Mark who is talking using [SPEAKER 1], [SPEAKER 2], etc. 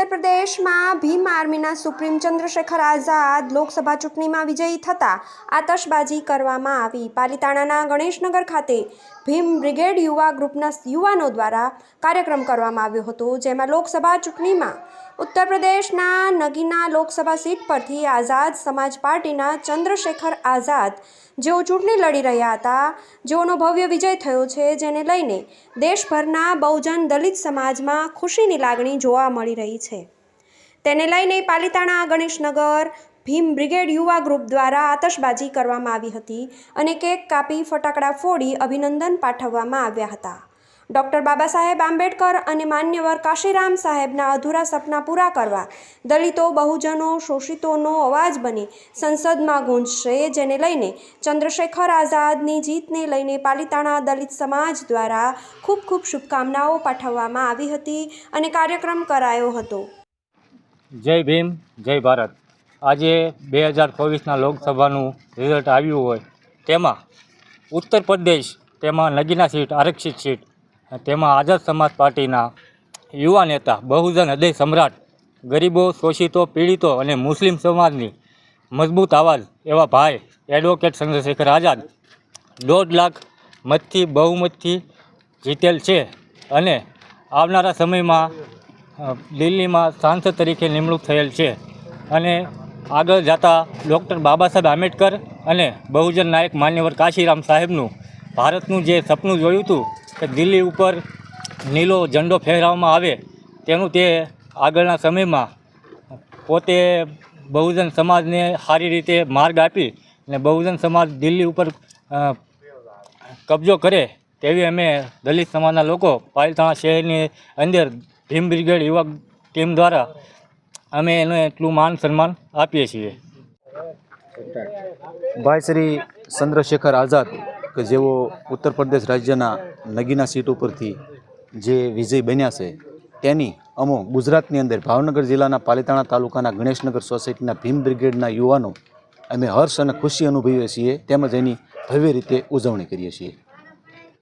[SPEAKER 1] प्रदेश में भीम आर्मीना सुप्रीम चंद्रशेखर आजाद लोकसभा चूंटणी में विजयी थता आतशबाजी करवामां आवी। पालिताणाना गणेशनगर खाते भीम ब्रिगेड युवा ग्रुपना युवानों द्वारा कार्यक्रम करवामां आव्यो हतो, जेमां लोकसभा चूंटणी में उत्तर प्रदेशना नगीना लोकसभा सीट परथी आजाद समाज पार्टीना चंद्रशेखर आजाद जेओ चूंटणी लड़ी रह्या हता, जेओनो भव्य विजय थयो छे, जेने लईने देशभરના बहुजन दलित समाजમાં ખુશીની લાગણી જોવા મળી રહી છે। તેને લઈને પાલિતાણા ગણેશનગર ભીમ બ્રિગેડ યુવા ગ્રુપ દ્વારા આતશબાજી કરવામાં આવી હતી અને કેક કાપી ફટાકડા ફોડી અભિનંદન પાઠવવામાં આવ્યા હતા। ડૉક્ટર બાબા સાહેબ આંબેડકર અને માન્યવર કાશીરામ સાહેબના અધૂરા સપના પૂરા કરવા દલિતો બહુજનો શોષિતોનો અવાજ બની સંસદમાં ગૂંજશે, જેને લઈને ચંદ્રશેખર આઝાદની જીતને લઈને પાલિતાણા દલિત સમાજ દ્વારા ખૂબ ખૂબ શુભકામનાઓ પાઠવવામાં આવી હતી અને કાર્યક્રમ કરાયો હતો।
[SPEAKER 2] જય ભીમ, જય ભારત। આજે 2024ના લોકસભાનું રિઝલ્ટ આવ્યું હોય તેમાં ઉત્તર પ્રદેશ, તેમાં નગીના સીટ, આરક્ષિત સીટ, તેમાં આઝાદ સમાજ પાર્ટીના યુવા નેતા, બહુજન હૃદય સમ્રાટ, ગરીબો, શોષિતો, પીડિતો અને મુસ્લિમ સમાજની મજબૂત આવાજ એવા ભાઈ એડવોકેટ ચંદ્રશેખર આઝાદ 1.5 લાખ મતથી બહુમતથી જીતેલ છે અને આવનારા સમયમાં દિલ્હીમાં સાંસદ તરીકે નિમણૂક થયેલ છે અને આગળ જતા ડૉક્ટર બાબા સાહેબ આંબેડકર અને બહુજન નાયક માન્યવર કાશીરામ સાહેબનું ભારતનું જે સપનું જોયું હતું કે દિલ્હી ઉપર નીલો ઝંડો ફહેરાવવામાં આવે, તેનું તે આગળના સમયમાં પોતે બહુજન સમાજને સારી રીતે માર્ગ આપી અને બહુજન સમાજ દિલ્હી ઉપર કબજો કરે તેવી અમે દલિત સમાજના લોકો પાલિતાણા શહેરની અંદર ભીમ બ્રિગેડ યુવા ટીમ દ્વારા અમે એને એટલું માન સન્માન આપીએ છીએ।
[SPEAKER 3] ભાઈ શ્રી ચંદ્રશેખર આઝાદ કે જેઓ ઉત્તર પ્રદેશ રાજ્યના નગીના સીટ ઉપરથી જે વિજય બન્યા છે, તેની અમો ગુજરાતની અંદર ભાવનગર જિલ્લાના પાલિતાણા તાલુકાના ગણેશનગર સોસાયટીના ભીમ બ્રિગેડના યુવાનો અમે હર્ષ અને ખુશી અનુભવીએ છીએ, તેમજ એની ભવ્ય રીતે ઉજવણી કરીએ છીએ।